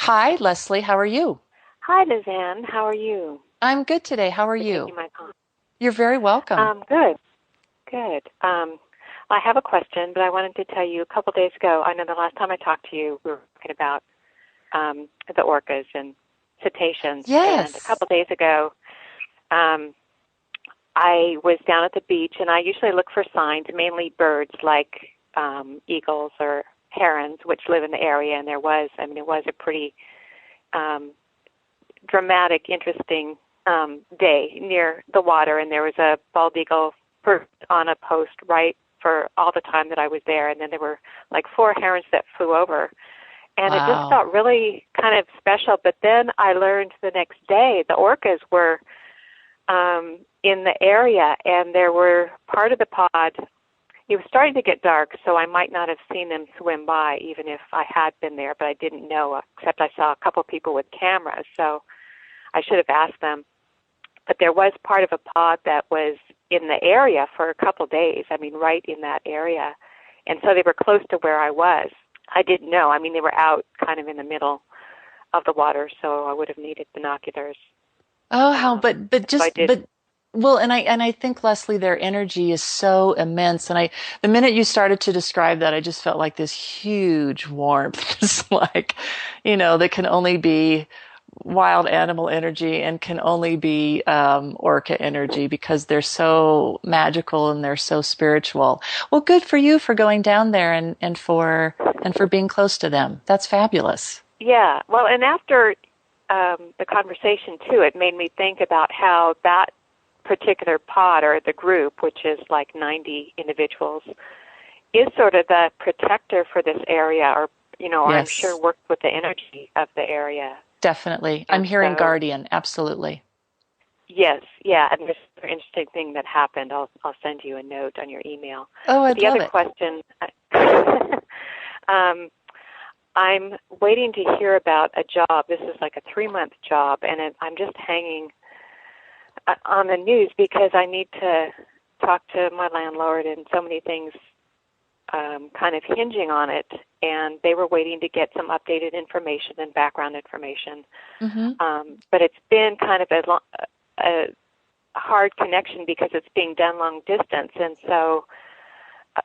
Hi, Leslie. How are you? Hi, Lizanne. How are you? I'm good today. How are For you? taking my call. You're very welcome. Good, good. I have a question, but I wanted to tell you a couple days ago. I know the last time I talked to you, we were talking about the orcas and cetaceans, and a Yes. couple days ago, um, I was down at the beach, and I usually look for signs, mainly birds like eagles or herons, which live in the area. And it was a pretty um, dramatic, interesting day near the water, and there was a bald eagle perched on a post right for all the time that I was there, and then there were like four herons that flew over, and it just Wow. felt really kind of special. But then I learned the next day the orcas were in the area, and there were part of the pod. It was starting to get dark, so I might not have seen them swim by, even if I had been there, but I didn't know, except I saw a couple people with cameras, so I should have asked them. But there was part of a pod that was in the area for a couple days, right in that area. And so they were close to where I was. I didn't know. They were out kind of in the middle of the water, so I would have needed binoculars. Oh, how, Um, but so I just, didn't. but, well, and I think, Leslie, their energy is so immense. And the minute you started to describe that, I just felt like this huge warmth. It's like, that can only be wild animal energy and can only be orca energy because they're so magical and they're so spiritual. Well, good for you for going down there and for being close to them. That's fabulous. Yeah, well, and after the conversation, too, it made me think about how that particular pod or the group, which is like 90 individuals, is sort of the protector for this area, or I'm sure Yes, works with the energy of the area. definitely. I'm And hearing so, guardian. Absolutely. yes, yeah, and there's an interesting thing that happened. I'll send you a note on your email. Oh, But I'd the love other it. question, um, I'm waiting to hear about a job. This is like a 3-month job, and I'm just hanging on the news because I need to talk to my landlord, and so many things kind of hinging on it. And they were waiting to get some updated information and background information. Hmm. But it's been kind of a hard connection because it's being done long distance. And so uh,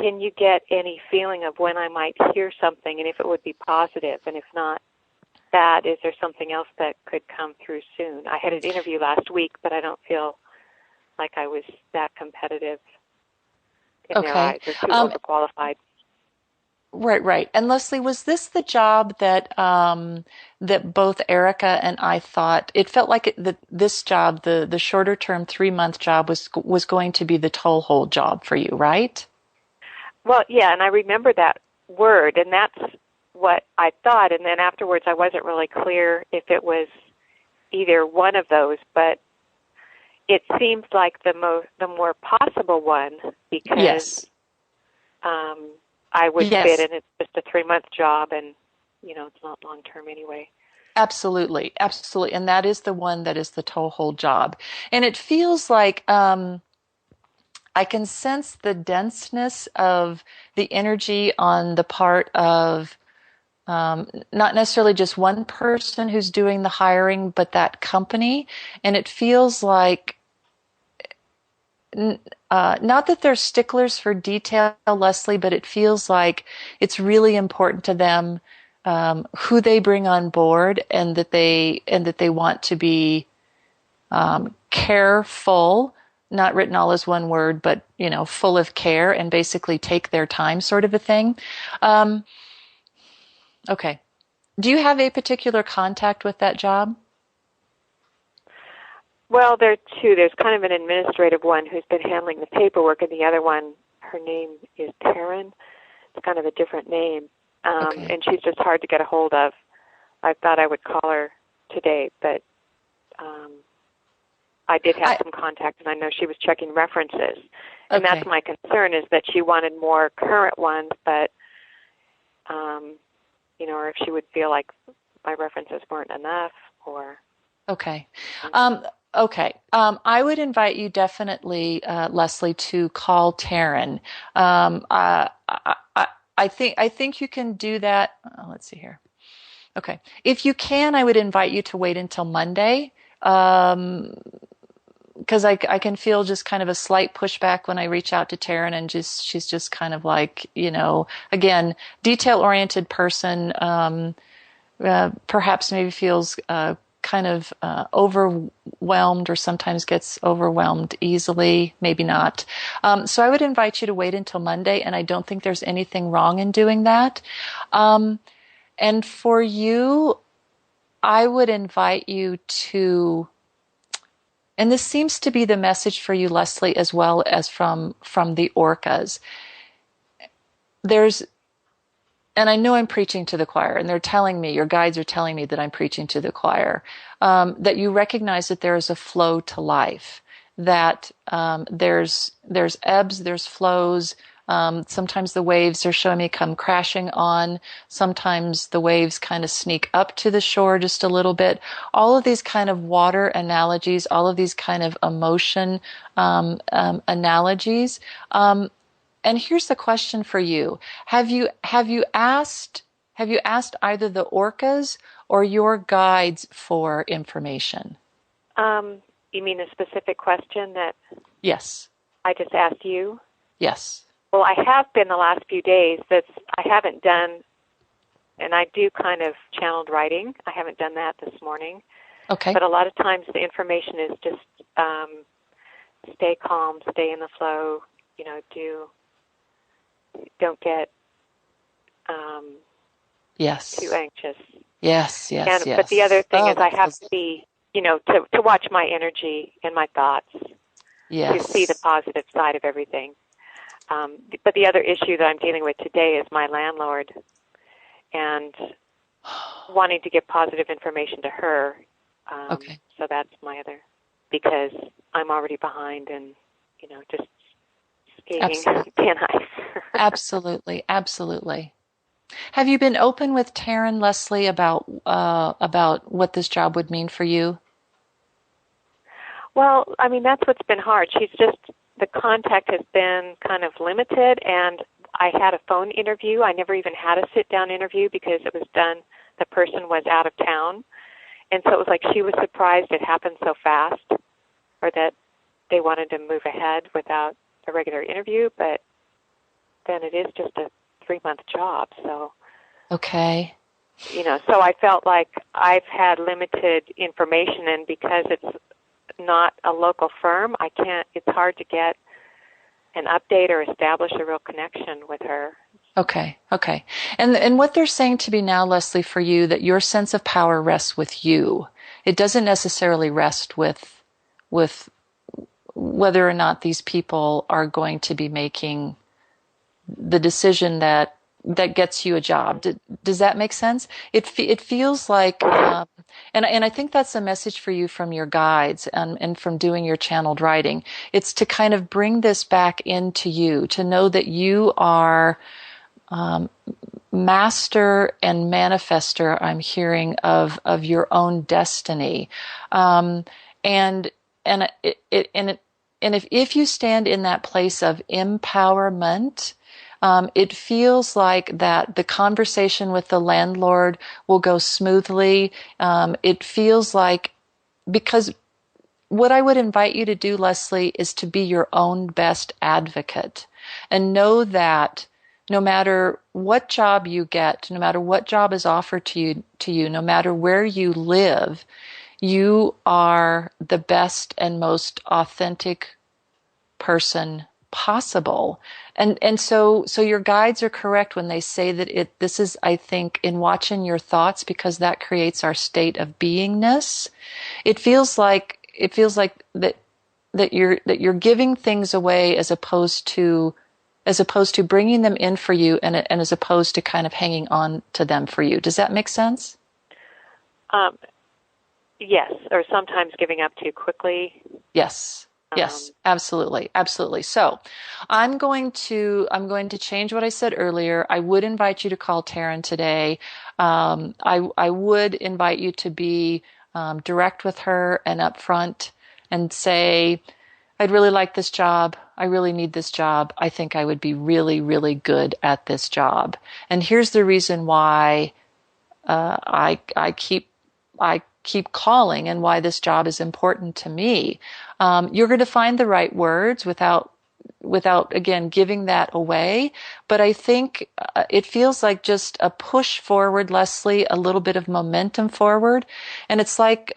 can you get any feeling of when I might hear something and if it would be positive? And if not that, is there something else that could come through soon? I had an interview last week, but I don't feel like I was that competitive in their Okay. eyes or too Um, overqualified. right, right. And Leslie, was this the job that both Erica and I thought it felt like that this job, the shorter term 3-month job was going to be the toehold job for you, right? Well, yeah, and I remember that word, and that's what I thought. And then afterwards, I wasn't really clear if it was either one of those, but it seems like the more possible one because Yes. um, I would fit, Yes. and it's just a 3-month job, and it's not long term anyway. Absolutely. Absolutely. And that is the one that is the toehold job. And it feels like I can sense the denseness of the energy on the part of not necessarily just one person who's doing the hiring, but that company. And it feels like not that they're sticklers for detail, Leslie, but it feels like it's really important to them who they bring on board, and that they want to be careful, not written all as one word, but full of care and basically take their time, sort of a thing. Um, okay. Do you have a particular contact with that job? Well, there are two. There's kind of an administrative one who's been handling the paperwork, and the other one, her name is Taryn. It's kind of a different name, Okay. and she's just hard to get a hold of. I thought I would call her today, but um, I did have I some contact, and I know she was checking references. And that's okay. my concern is that she wanted more current ones, but, or if she would feel like my references weren't enough, or, Okay. um, Um, okay. I would invite you definitely, Leslie, to call Taryn. I think you can do that. Let's see here. Okay. If you can, I would invite you to wait until Monday. Um, because I can feel just kind of a slight pushback when I reach out to Taryn, and just she's just kind of like, again, detail oriented person, perhaps maybe feels kind of overwhelmed, or sometimes gets overwhelmed easily, maybe not. So I would invite you to wait until Monday, and I don't think there's anything wrong in doing that. And for you, I would invite you to, and this seems to be the message for you, Leslie, as well as from the orcas. There's, and I know I'm preaching to the choir, and they're telling me, your guides are telling me that I'm preaching to the choir, that you recognize that there is a flow to life, that there's ebbs, there's flows. Sometimes the waves are showing me come crashing on. Sometimes the waves kind of sneak up to the shore just a little bit. All of these kind of water analogies, all of these kind of emotion analogies. And here's the question for you. Have you asked either the orcas or your guides for information? You mean a specific question that Yes. I just asked you? Yes. Well, I have been the last few days. I haven't done, and I do kind of channeled writing. I haven't done that this morning. Okay. But a lot of times the information is just stay calm, stay in the flow, don't get Yes. too anxious. Yes, yes, And yes. but the other thing is I have feels- to be, to watch my energy and my thoughts yes. to see the positive side of everything. But the other issue that I'm dealing with today is my landlord, and wanting to give positive information to her. Okay. So that's my other, because I'm already behind and, just skating Absolutely. thin ice. Absolutely, absolutely. Have you been open with Taryn, Leslie, about what this job would mean for you? Well, I mean, that's what's been hard. The contact has been kind of limited, and I had a phone interview. I never even had a sit-down interview because it was done, the person was out of town. And so it was like she was surprised it happened so fast, or that they wanted to move ahead without a regular interview, but then it is just a 3-month job. So, Okay. so I felt like I've had limited information, and because it's not a local firm, it's hard to get an update or establish a real connection with her. Okay. Okay. And what they're saying to me now, Leslie, for you, that your sense of power rests with you. It doesn't necessarily rest with whether or not these people are going to be making the decision that gets you a job. Does that make sense? It feels like, and I think that's a message for you from your guides and from doing your channeled writing. It's to kind of bring this back into you, to know that you are master and manifester, I'm hearing, of your own destiny, and if you stand in that place of empowerment, it feels like that the conversation with the landlord will go smoothly. It feels like, because what I would invite you to do, Leslie, is to be your own best advocate, and know that no matter what job you get, no matter what job is offered to you, no matter where you live, you are the best and most authentic person possible. And so your guides are correct when they say that this is, I think, in watching your thoughts, because that creates our state of beingness. It feels like that you're giving things away as opposed to bringing them in for you, and as opposed to kind of hanging on to them for you. Does that make sense? Yes, or sometimes giving up too quickly. Yes. Yes, absolutely. Absolutely. So I'm going to change what I said earlier. I would invite you to call Taryn today. I would invite you to be direct with her and upfront and say, I'd really like this job. I really need this job. I think I would be really, really good at this job. And here's the reason why I keep calling and why this job is important to me. You're going to find the right words without again giving that away. But I think it feels like just a push forward, Leslie, a little bit of momentum forward. And it's like,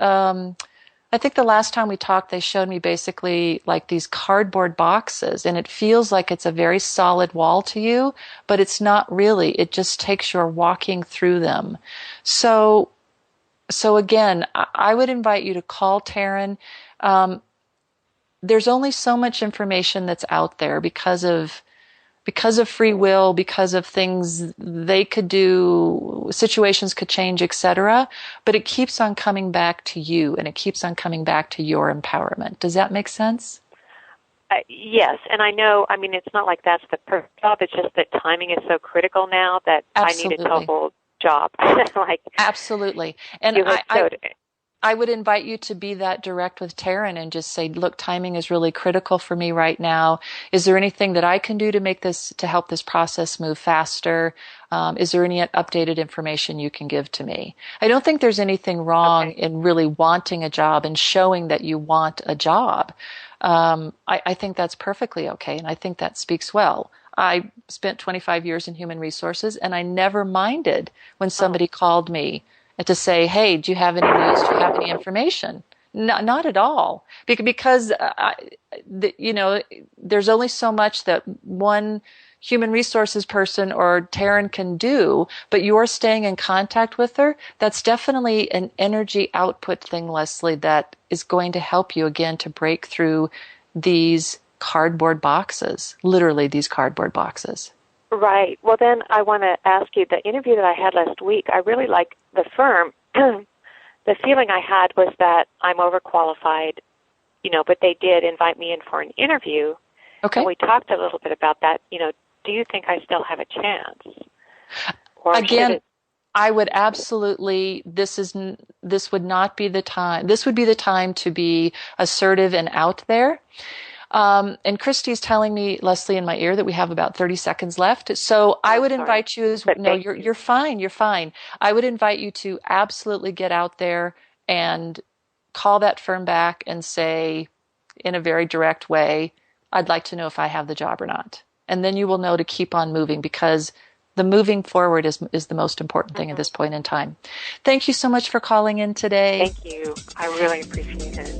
I think the last time we talked, they showed me basically like these cardboard boxes, and it feels like it's a very solid wall to you, but it's not really. It just takes your walking through them. So again, I would invite you to call Taryn. There's only so much information that's out there because of free will, because of things they could do, situations could change, etc. But it keeps on coming back to you, and it keeps on coming back to your empowerment. Does that make sense? Yes, and I know, I mean, it's not like that's the perfect job. It's just that timing is so critical now that Absolutely. I need a total job. Like Absolutely. And I would invite you to be that direct with Taryn and just say, look, timing is really critical for me right now. Is there anything that I can do to help this process move faster? Is there any updated information you can give to me? I don't think there's anything wrong in really wanting a job and showing that you want a job. I think that's perfectly okay, and I think that speaks well. I spent 25 years in human resources, and I never minded when somebody called me to say, hey, do you have any news? Do you have any information? No, not at all. Because, there's only so much that one human resources person or Taryn can do, but you're staying in contact with her. That's definitely an energy output thing, Leslie, that is going to help you again to break through these cardboard boxes, literally these cardboard boxes. Right. Well, then I want to ask you, the interview that I had last week, I really liked the firm. The feeling I had was that I'm overqualified, but they did invite me in for an interview. Okay. And we talked a little bit about that. Do you think I still have a chance? Or again, I would absolutely, this would not be the time. This would be the time to be assertive and out there. And Christy's telling me, Leslie, in my ear that we have about 30 seconds left. So I would invite you you're fine. You're fine. I would invite you to absolutely get out there and call that firm back and say in a very direct way, I'd like to know if I have the job or not. And then you will know to keep on moving, because the moving forward is the most important thing at this point in time. Thank you so much for calling in today. Thank you. I really appreciate it.